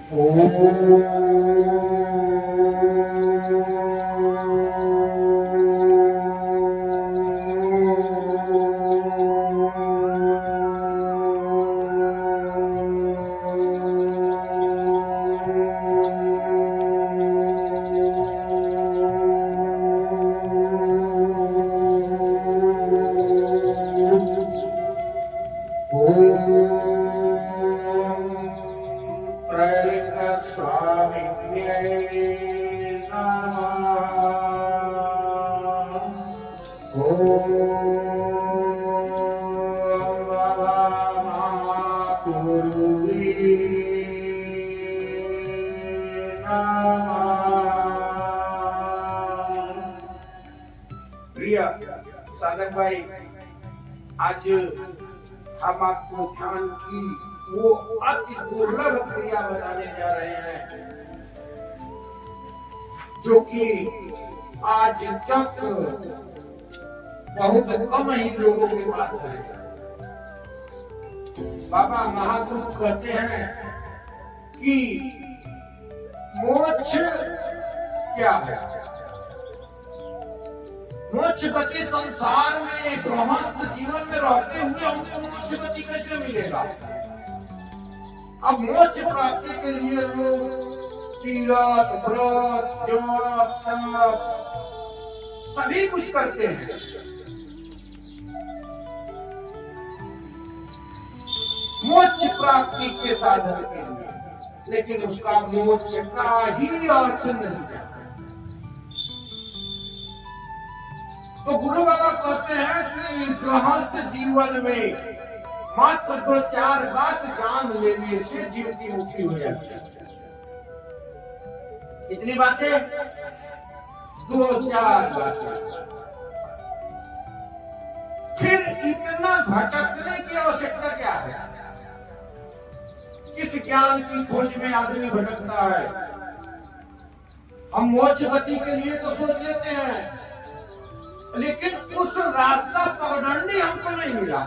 प्रिय साधक भाई, आज हम आपको ध्यान की वो अति दुर्लभ क्रिया बताने जा रहे हैं जो कि आज तक बहुत कम ही लोगों के पास है। बाबा महागुरु कहते हैं कि मोक्ष क्या है? मोक्ष गति संसार में गृहस्थ जीवन में रहते हुए हमको मोक्ष गति कैसे मिलेगा? अब मोक्ष प्राप्ति के लिए लोग तीर्थ, व्रत, जप, तप सभी कुछ करते हैं। मोक्ष प्राप्ति के साधन के लिए, लेकिन उसका मोक्ष का ही अर्थ नहीं है। तो गुरु बाबा कहते हैं कि गृहस्थ जीवन में मात्र 2-4 बात जान लेने से जीव की मुक्ति हो जाती है। कितनी बातें? 2-4 बातें। फिर इतना भटकने की आवश्यकता क्या है? इस ज्ञान की खोज में आदमी भटकता है। हम मोक्ष गति के लिए तो सोच लेते हैं, लेकिन उस रास्ता पगडंडी हमको नहीं मिला।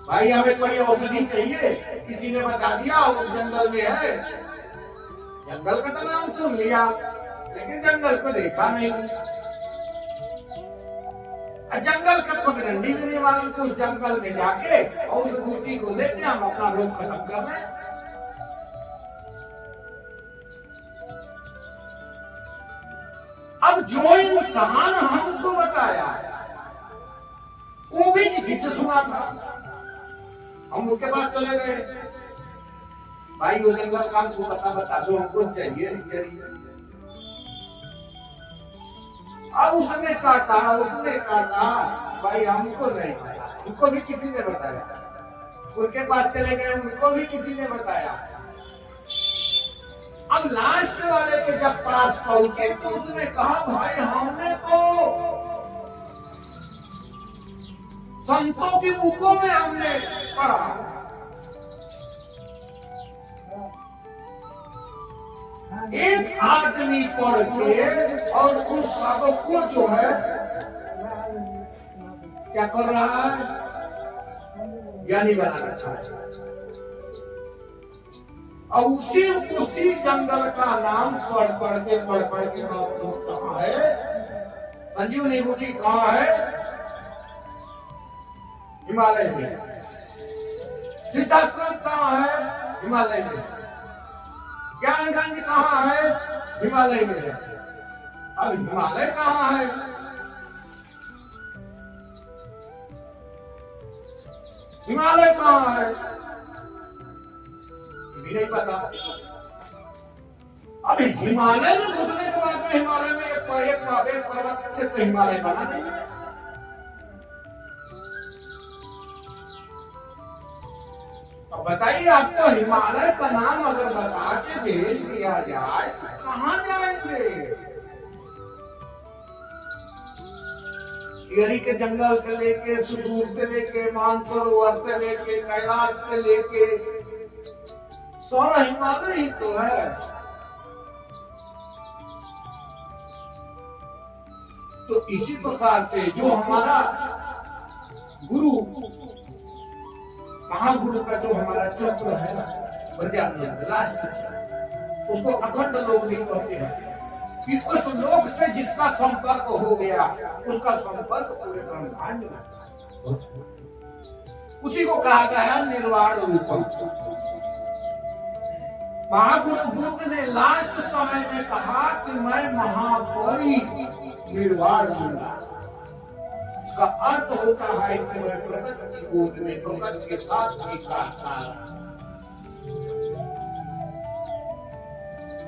भाई हमें कोई औषधि चाहिए, किसी ने बता दिया उस जंगल में है। जंगल का तो नाम सुन लिया, लेकिन जंगल को देखा नहीं। जंगल का पगडंडी देने वाले को उस जंगल में जाके और उस बूटी को लेते हम अपना रोग खत्म कर रहे हैं। अब जो इंसान हमको बताया वो भी किसी से सुना था, हम उनके पास चले गए। भाई वो जंगल का हमको बता दो, हमको चाहिए। अब उसने काटा, भाई हमको नहीं, उनको भी किसी ने बताया। उनके पास चले गए, उनको भी किसी ने बताया। अब लास्ट वाले के जब पास पहुंचे तो उसने कहा, भाई हमने तो संतों की बुकों में हमने पढ़ा, एक आदमी पढ़ के और उन सबको जो है क्या कर रहा है? ज्ञानी बनाना चाहता है। और उसी जंगल का नाम पढ़ के कहाँ है? संजीवनी बूटी कहाँ है? हिमालय में। सिद्धाश्रम कहाँ है? हिमालय में। ज्ञानगंज कहाँ है? हिमालय में है। अब हिमालय कहाँ है? हिमालय कहाँ है? भी नहीं पता। अब हिमालय में घुसने के बाद में हिमालय में एक पर्वत से तो हिमालय बना नहीं है। अब बताइए, आपको हिमालय का नाम अगर बता के भेज दिया जाए तो कहाँ जाएंगे? गिरी के जंगल से लेके, सुदूर से लेके, मानसरोवर से लेके, कैलाश से लेके सारा हिमालय ही तो है। तो इसी प्रकार से जो हमारा गुरु महागुरु का जो हमारा चक्र है ना, लास्ट उसको अखंड लोग नहीं कहते हैं कि उस लोक से जिसका संपर्क हो गया उसका संपर्क पूरे ब्रह्मांड में, उसी को कहा गया है निर्वाण रूपम। महागुरु बुद्ध ने लास्ट समय में कहा कि मैं महागौरी निर्वाण दूंगा। इसका अर्थ होता है कि मैं प्रकृति की गोद में प्रकृति के साथ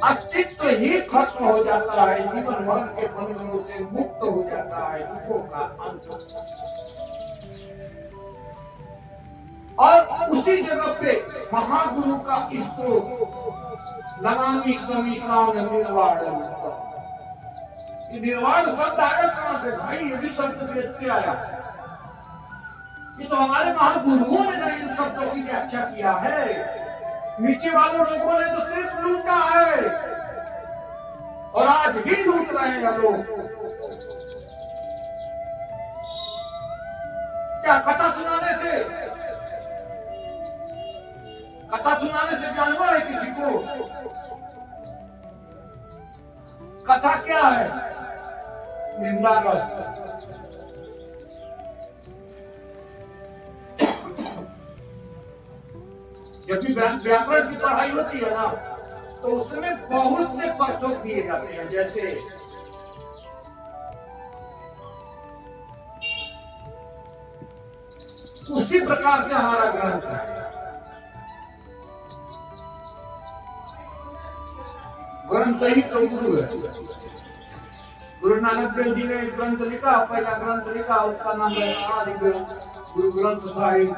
अस्तित्व ही खत्म हो जाता है, जीवन मरण के बंधनों से मुक्त हो जाता है, दुखों का अंत। और उसी जगह पे महागुरु का स्तोत्र नमामि समीसान निर्वाण। निर्वाण शब्द आया कहां से भाई? ये भी शब्द से आया। ये तो हमारे महागुरुओं ने ना इन शब्दों की व्याख्या किया है। नीचे वालों लोगों ने तो सिर्फ लूटा है और आज भी लूट रहे हैं लोग। क्या कथा सुनाने से जानवर है किसी को? कथा क्या है? निंदाग्रस्त। जब भी व्याकरण की पढ़ाई होती है ना, तो उसमें बहुत से पाठों दिए जाते हैं। जैसे उसी प्रकार से हमारा ग्रंथ है। ग्रंथ ही तो गुरु है। गुरु नानक देव जी ने ग्रंथ लिखा, पहला ग्रंथ लिखा, उसका नाम है आदि ग्रंथ, गुरु ग्रंथ साहिब।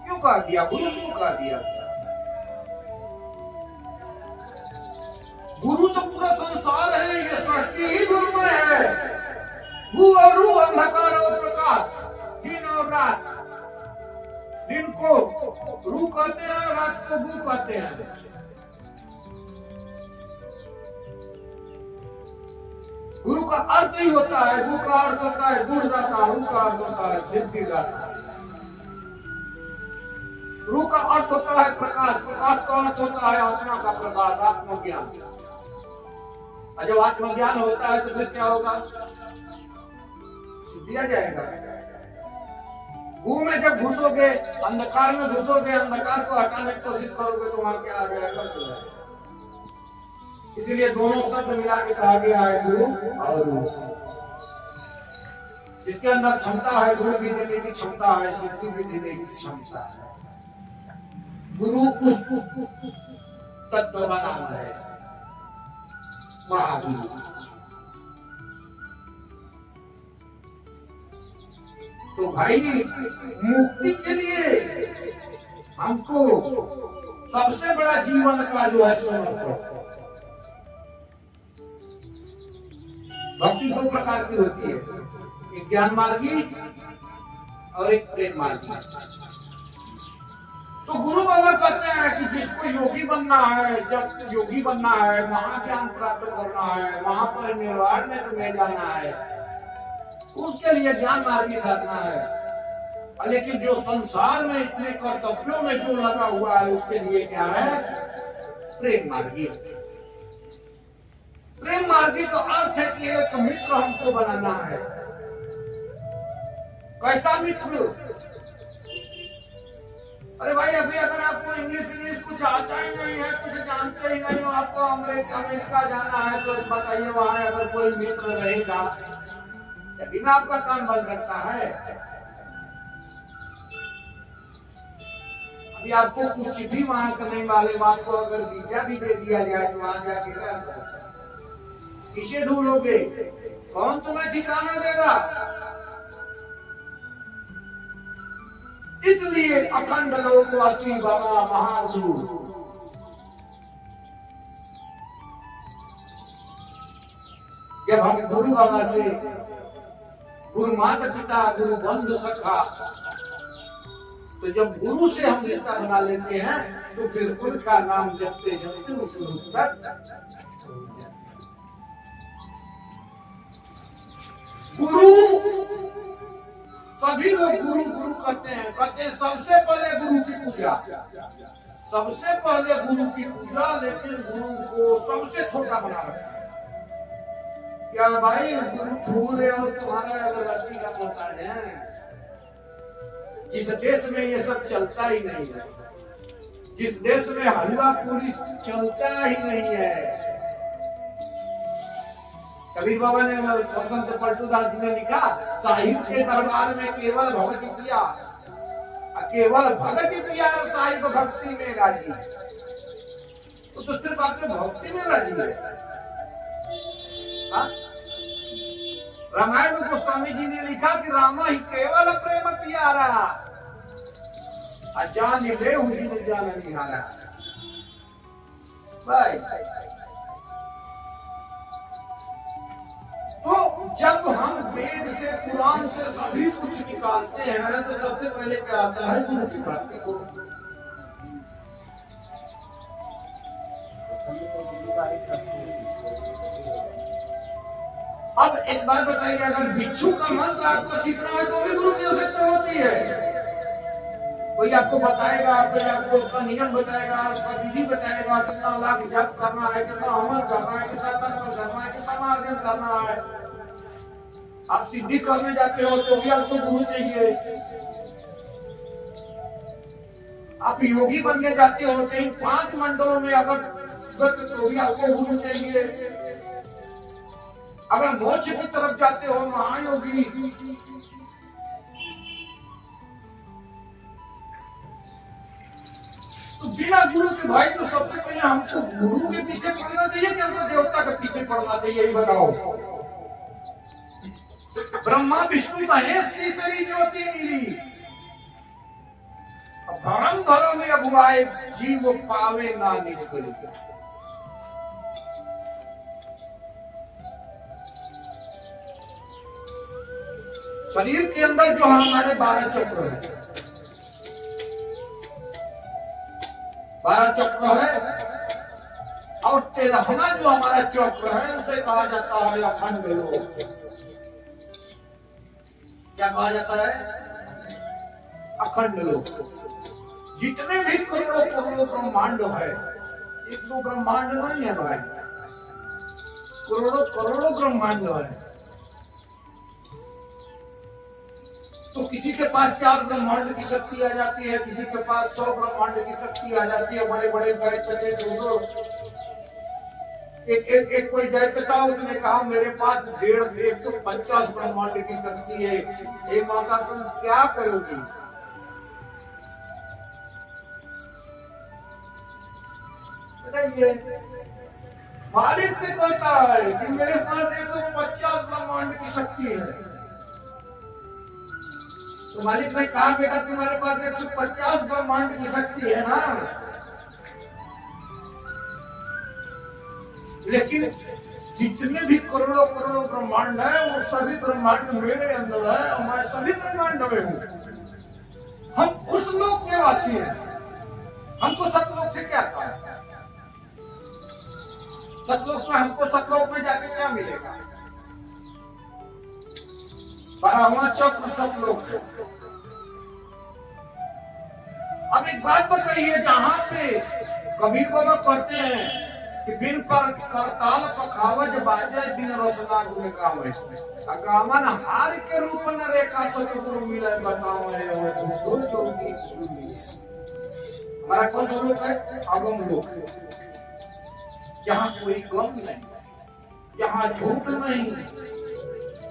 क्यों कहा दिया? गुरु क्यों कहा दिया? गुरु तो पूरा संसार है, ये सृष्टि ही गुरुमय है। भू और रू, अंधकार और प्रकाश, दिन और रात। दिन को रू कहते हैं, रात को भू कहते हैं। गुरु का अर्थ ही होता है, भू का अर्थ होता है दूरदाता, रू का अर्थ होता है सिद्धिदाता। रू का अर्थ होता है प्रकाश, प्रकाश का अर्थ होता है आत्मा का प्रकाश, आत्मज्ञान। और जब आत्मज्ञान होता है तो फिर क्या होगा? दिया जाएगा। भू में जब घुसोगे, अंधकार में घुसोगे, अंधकार को हटाने की कोशिश करोगे तो वहां क्या आ जाएगा? इसलिए दोनों शब्द मिला के कहा गया है गुरु और रू। इसके अंदर क्षमता है, गुरु भी देने की क्षमता है, सिद्धि भी देने की क्षमता है। गुरु उस तत्व बनाना है, महागुरु। तो भाई मुक्ति के लिए हमको सबसे बड़ा जीवन का जो है समर्पण। भक्ति दो प्रकार की होती है, एक ज्ञान मार्गी और एक प्रेम मार्गी। तो गुरु बाबा कहते हैं कि जिसको योगी बनना है, जब योगी बनना है, महाज्ञान प्राप्त करना है, वहां पर निर्वाण में तुम्हें जाना है, उसके लिए ज्ञान मार्गी साधना है। लेकिन जो संसार में इतने कर्तव्यों में जो लगा हुआ है, उसके लिए क्या है? प्रेम मार्गी। प्रेम मार्गी का अर्थ है कि एक मित्र हमको बनाना है। कैसा मित्र? अरे भाई, अभी अगर आपको इंग्लिश कुछ आता ही नहीं है, कुछ जानते ही नहीं हो, आपको अमेरिका जाना है, तो बताइए वहां अगर कोई मित्र रहेगा बिना आपका काम बन सकता है? अभी आपको कुछ भी वहां करने वाले, आपको अगर वीजा भी दे दिया जाए तो वहां जाके क्या किसे ढूंढोगे? कौन तुम्हें ठिकाना देगा? इसलिए अखंड लोकवासी बाबा महागुरु जब हम गुरु बाबा से, गुरु माता पिता, गुरु बंधु सखा, तो जब गुरु से हम रिश्ता बना लेते हैं तो फिर उनका नाम जपते जपते उस रूप तक। गुरु सभी लोग गुरु गुरु कहते हैं सबसे पहले गुरु की पूजा, सबसे पहले गुरु की पूजा, लेकिन गुरु को सबसे छोटा बना रखा है। क्या भाई गुरु फूल और तुम्हारा अगरबत्ती का मोहताज है? जिस देश में ये सब चलता ही नहीं है, जिस देश में हलवा पूरी चलता ही नहीं है। कबीर बाबा ने, संत पलटूदास जी ने लिखा, साहिब के दरबार में केवल भगति प्रिया, केवल भगति प्रिया साहिब भक्ति में राजी। तो सिर्फ आपके भक्ति में राजी है। रामायण को स्वामी जी ने लिखा कि रामा ही केवल प्रेम प्यारा, जान ले जिन जान निहारा। भाई तो जब हम वेद से, कुरान से सभी कुछ निकालते हैं तो सबसे पहले क्या आता है? गुरु की प्राप्ति को। अब एक बात बताइए, अगर भिक्षु का मंत्र आपको सीखना है तो भी गुरु की आवश्यकता होती है। कोई आपको बताएगा, कोई आपको उसका नियम बताएगा, उसका विधि बताएगा, कितना लाख जप करना है, कितना अमल करना है, कितना तर्पण करना है, कितना मार्जन करना है। आप सिद्धि करने जाते हो तो भी आपको गुरु चाहिए। आप योगी बनने जाते हो तो इन 5 मंडलों में अगर तो भी आपको गुरु चाहिए। अगर मोक्ष की तरफ जाते हो, महायोगी, तो बिना गुरु के भाई तो सबसे पहले हमको गुरु के पीछे पड़ना चाहिए कि हमको देवता के पीछे पड़ना चाहिए? यही बताओ। ब्रह्मा विष्णु महेश तीसरी ज्योति मिली, धर्म धर्म में अगुआए जीव पावे ना निज गति। शरीर के अंदर जो हमारे 12 चक्र है, 12 चक्र है, और 13वां जो हमारा चक्र है उसे कहा जाता है अखंड लोक। क्या कहा जाता है? अखंड लोक। जितने भी करोड़ों करोड़ों ब्रह्मांड है, एक दो ब्रह्मांड नहीं है भाई, करोड़ों करोड़ों ब्रह्मांड है। तो किसी के पास 4 ब्रह्मांड की शक्ति आ जाती है, किसी के पास 100 ब्रह्मांड की शक्ति आ जाती है। बड़े बड़े दैत्य, एक कोई दैत्य था, उसने कहा मेरे पास 150 ब्रह्मांड की शक्ति है। हे माता तुम क्या करोगी? मालिक से कहता है कि मेरे पास 150 ब्रह्मांड की शक्ति है। तो मालिक ने कहा बेटा तुम्हारे पास 150 ब्रह्मांड की शक्ति है ना, लेकिन जितने भी करोड़ों करोड़ों ब्रह्मांड है वो सभी ब्रह्मांड मेरे अंदर है और मैं सभी ब्रह्मांड में हूँ। हम उस लोक के वासी हैं, हमको सतलोक से क्या था? सतलोक में हमको सतलोक में जाके क्या मिलेगा? 12वां चक्र सतलोक। अब एक बात बताइए, जहां पे कबीर बाबा कहते हैं कि बिन पर करताल पखावज बाजे बिन रोशना गुण गावे, अगामन हार के रूप न रेखा सतगुरु मिले बताओ है और सोचो की। हमारा कौन सा लोक है? अगम लोक। यहाँ कोई गम नहीं, यहाँ झूठ नहीं,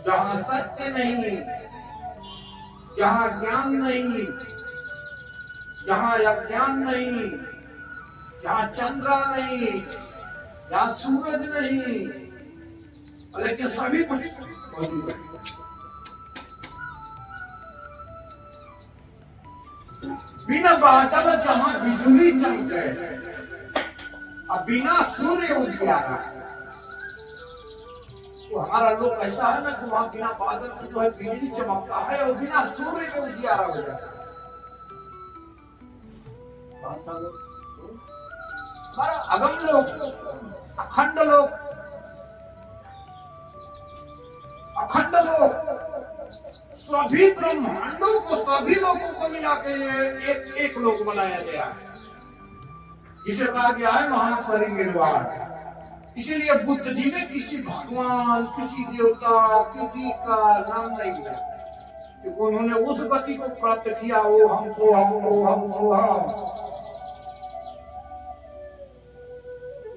जहाँ सत्य नहीं, जहाँ ज्ञान नहीं, जहाँ अज्ञान नहीं, जहाँ चंद्रा नहीं, जहाँ सूरज नहीं, लेकिन सभी कुछ मौजूद है। बिना बादल जहाँ बिजली चमके, अब बिना सूर्य उजियारा। तो हमारा लोग ऐसा है ना कि वहां बिना बादल के जो है बिजली चमकता है और बिना सूर्य के उजियारा हो जाता है। हमारा अगम लोक, अखंड लोक, अखंड लोक सभी ब्रह्मांडों को, सभी लोगों को मिला के एक लोक बनाया गया है, जिसे कहा गया है महापरिनिर्वाण। इसीलिए बुद्ध जी ने किसी भगवान, किसी देवता, किसी का नाम नहीं लिया, क्योंकि उन्होंने उस गति को प्राप्त किया, वो हम सो हम, वो हम सो हम।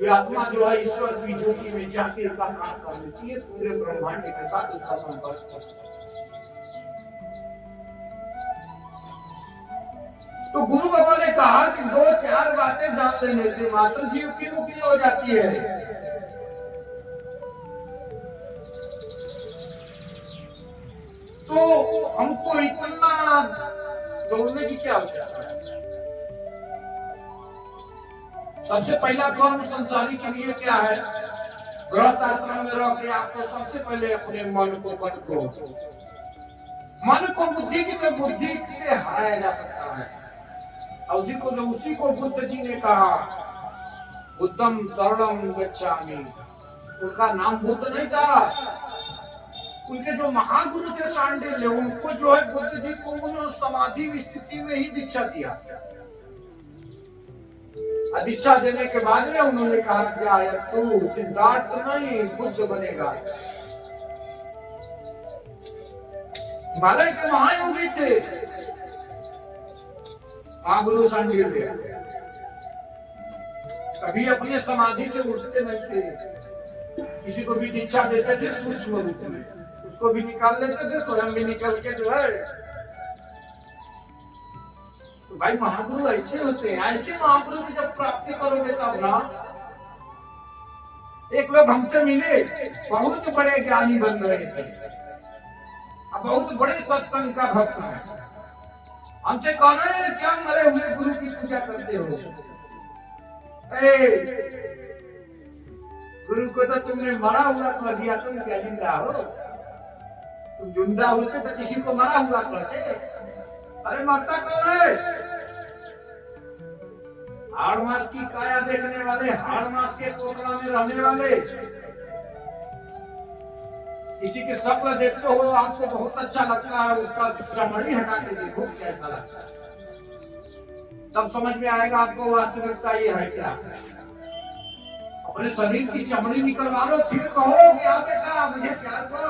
ये आत्मा जो है ईश्वर की ज्योति में जाके का काम कर लेती है, पूरे ब्रह्मांड के साथ उसका संपर्क करती है। तो गुरु बाबा ने कहा कि 2-4 बातें जान लेने से मात्र जीव की मुक्ति हो जाती है। तो हमको इतना दौड़ने की क्या आवश्यकता है? सबसे पहला कर्म संसारी के लिए क्या है? गृहस्थ आश्रम में रह के आपको सबसे पहले अपने मन को बुद्धि की, तो बुद्धि से हराया जा सकता है। उसी को बुद्ध जी ने कहा बुद्धम शरणम गच्छामि। उनका नाम बुद्ध नहीं था, उनके जो महागुरु थे शांडिल्य, उनको जो है बुद्ध जी को उन्होंने समाधि स्थिति में ही दीक्षा दिया। दीक्षा देने के बाद में उन्होंने कहा कि तू सिद्धार्थ नहीं बुद्ध बनेगा। हिमालय के महायोगी थे महागुरु शांडिल्य, कभी अपने समाधि से उठते नहीं थे। किसी को भी दीक्षा देते थे सूक्ष्म रूप में, उसको भी निकाल लेते थे, स्वयं भी निकल के जो है। तो भाई महागुरु ऐसे होते हैं। ऐसे महागुरु की जब प्राप्ति करोगे तब ना। एक लोग हमसे मिले, बहुत बड़े ज्ञानी बन रहे थे, बहुत बड़े सत्संग का भक्त है। हमसे कह रहे हैं क्या मरे हुए गुरु की पूजा करते हो? गुरु को तो तुमने मरा हुआ कह दिया, तुम क्या जिंदा हो? तुम जिंदा होते तो किसी को मरा हुआ कहते? अरे मरता कौन है? हाड़ मास की काया देखने वाले, हाड़ मास के पोखरा में रहने वाले। किसी की शक्ल देखते हो आपको बहुत अच्छा लगता है, उसका चमड़ी हटा के देखो कैसा लगता है, तब समझ में आएगा आपको वास्तविकता ये है क्या। अपने शरीर की चमड़ी निकलवा लो, फिर कहो क्या बेटा मुझे प्यार कर,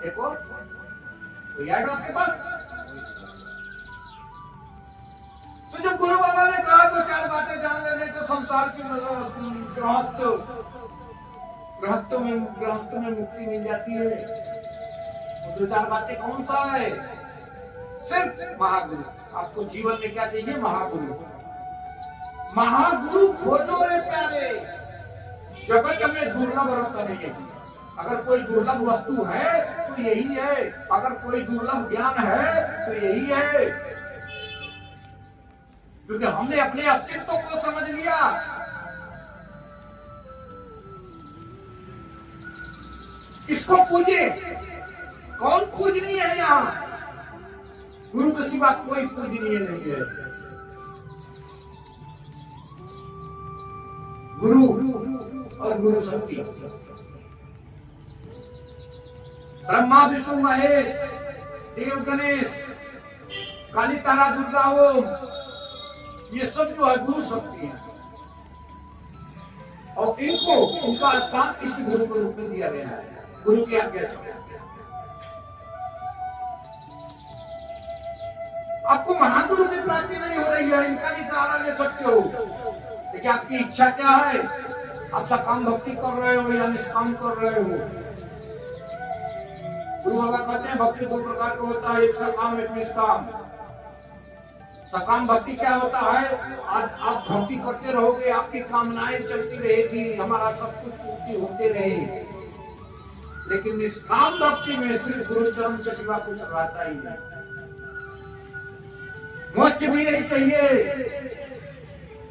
देखो तो आएगा आपके पास। तो जब गुरु बाबा ने कहा 2-4 बातें जान लेने तो संसार की गृहस्थों में मुक्ति मिल जाती है। तो 2-4 बातें कौन सा है? सिर्फ महागुरु। आपको जीवन में क्या चाहिए? महागुरु। महागुरु खोजो रे प्यारे, जगत में दुर्लभ रत्न नहीं है। अगर कोई दुर्लभ वस्तु है तो यही है, अगर कोई दुर्लभ ज्ञान है तो यही है, क्योंकि हमने अपने अस्तित्व को समझ लिया। किसको पूजे? कौन पूजनीय है यहाँ? गुरु के सिवा कोई पूजनीय नहीं है। गुरु और गुरु शक्ति, ब्रह्मा विष्णु महेश, देव गणेश, काली तारा दुर्गा ओम, ये सब जो है गुरु शक्ति है। और इनको उनका स्थान इष्ट गुरु के रूप में दिया गया है, गुरु की आज्ञा से। आपको महागुरु की प्राप्ति नहीं हो रही है, इनका भी सहारा ले सकते हो। लेकिन आपकी इच्छा क्या है? आप सकाम भक्ति कर रहे हो या निष्काम कर रहे हो? गुरु बाबा कहते हैं भक्ति 2 प्रकार का होता है, एक सकाम एक निष्काम। सकाम भक्ति क्या होता है? आप भक्ति करते रहोगे, आपकी कामनाएं चलती रहेगी, हमारा सब कुछ पूर्ति होते रहे। लेकिन निष्काम भक्ति में सिर्फ गुरु चरण के सिवा कुछ रहता ही नहीं। मोक्ष भी नहीं चाहिए,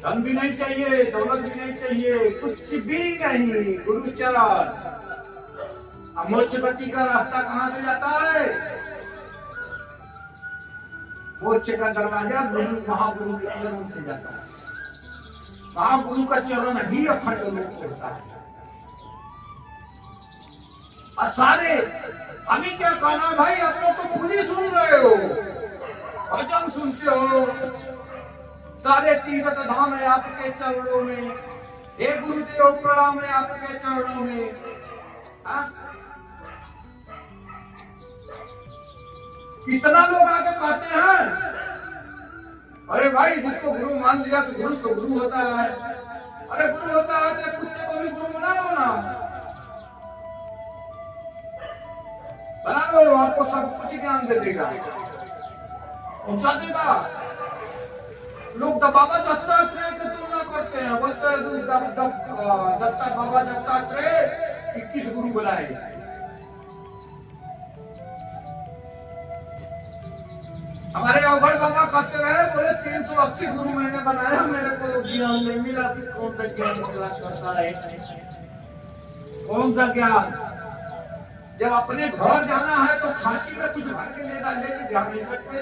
धन भी नहीं चाहिए, दौलत भी नहीं चाहिए, कुछ भी नहीं, गुरु चरण। अब मोक्ष गति का रास्ता कहां से जाता है? मोक्ष का दरवाजा गुरु महागुरु के चरण से जाता है। महागुरु का चरण ही अखंड मोक्ष होता है। और सारे हमें क्या कहना भाई, आप लोग तो खुद ही सुन धाम है आपके चरणों में, हे गुरुदेव प्रणाम है आपके चरणों में। हाँ? कितना लोग आगे कहते हैं अरे भाई जिसको गुरु मान लिया तो गुरु होता है। अरे गुरु होता है तो कुत्ते को भी गुरु बना लो ना, बना लो, आपको सब कुछ ज्ञान दे देगा, पहुंचा देगा। लोग बाबा दत्तात्रेय की तुलना करते हैं, बोलते हैं दत्ता बाबा दत्तात्रेय 21 गुरु बनाए। हमारे अवगढ़ बाबा कहते रहे, बोले 380 गुरु मैंने बनाया, मेरे को ज्ञान नहीं मिला। फिर कौन सा ज्ञान मिला करता है, कौन सा ज्ञान? जब अपने घर जाना है तो खांची में कुछ भर के लेके जा नहीं सकते।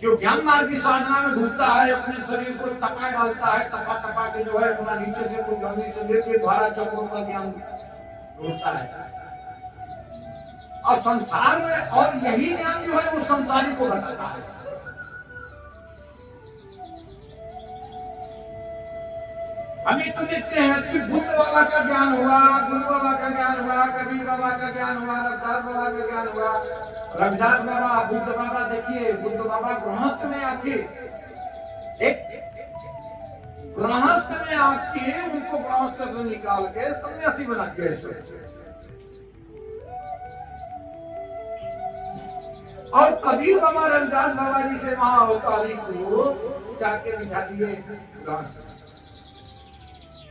जो ज्ञान मार्ग की साधना में घुसता है, अपने शरीर को तपा डालता है, तपा के जो है अपना नीचे से कुछ गंदी से लेके 12 चक्रों का ज्ञान ढूंढता है। और संसार में, और यही ज्ञान जो है वो संसारी को बताता है। अभी तो देखते हैं कि बुद्ध बाबा का ज्ञान हुआ, गुरु बाबा का ज्ञान हुआ, कबीर बाबा का ज्ञान हुआ, रविदास बाबा का ज्ञान हुआ। रविदास बाबा, बुद्ध बाबा, देखिए बुद्ध बाबा गृहस्थ में आके, एक गृहस्थ में आके उनको गृहस्थ से निकाल के सन्यासी बना दिया ईश्वर। और कबीर बाबा रविदास बाबा जी से महाअवतारी को जाके बिठा दिए गृहस्थ।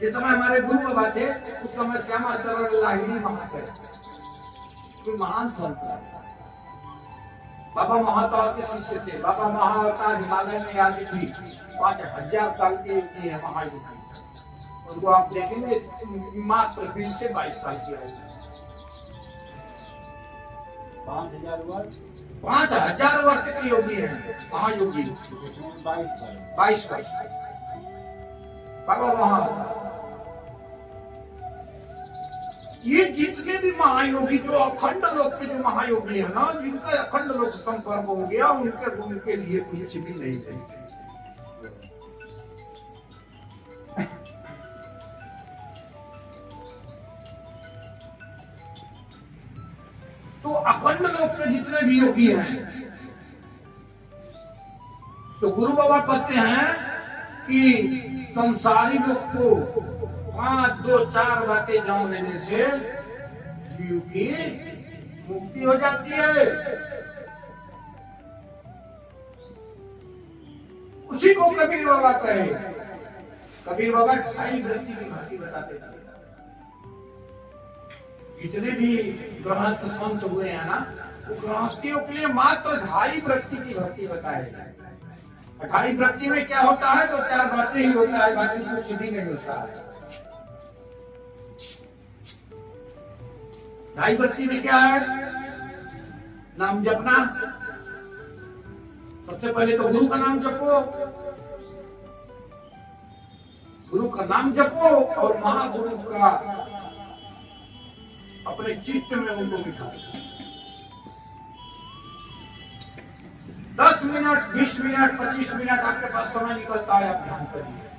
जिस समय हमारे गुरु बाबा थे उस समय श्यामाचरण लाहिड़ी महाशय कोई महान संत थे। बाबा महाअवतार के शिष्य थे। बाबा महाअवतार हिमालय में आज भी 5000 साल के है महायुगी। उनको आप देखेंगे मात्र 20 से 22 साल की आयु। 5000 वर्ष के योगी है महायोगी। 22 बाबा महाअवतार। ये जितने भी महायोगी, जो अखंड लोक के जो महायोगी है ना, जिनका अखंड लोक संपर्क हो गया, उनके लिए कुछ भी नहीं थे। तो अखंड लोक के जितने भी योगी हैं, तो गुरु बाबा कहते हैं कि संसारी लोग को 5, 2, 4 बातें जान लेने से जीव की मुक्ति हो जाती है। उसी को कबीर बाबा कहे। कबीर बाबा 2.5 वृत्ति की भक्ति बताते थे। जितने भी गृहस्थ संत हुए हैं ना, वो गृहस्थियों के लिए मात्र 2.5 वृत्ति की भक्ति बताए। 2.5 वृत्ति में क्या होता है? तो 4 बातें ही होता है, बाकी कुछ भी नहीं होता है। 2.5 वृत्ति में क्या है? नाम जपना। सबसे पहले तो गुरु का नाम जपो, गुरु का नाम जपो और महागुरु का अपने चित्त में उनको बिठाओ। 10 मिनट, 20 मिनट, 25 मिनट आपके पास समय निकलता है, आप ध्यान करिए।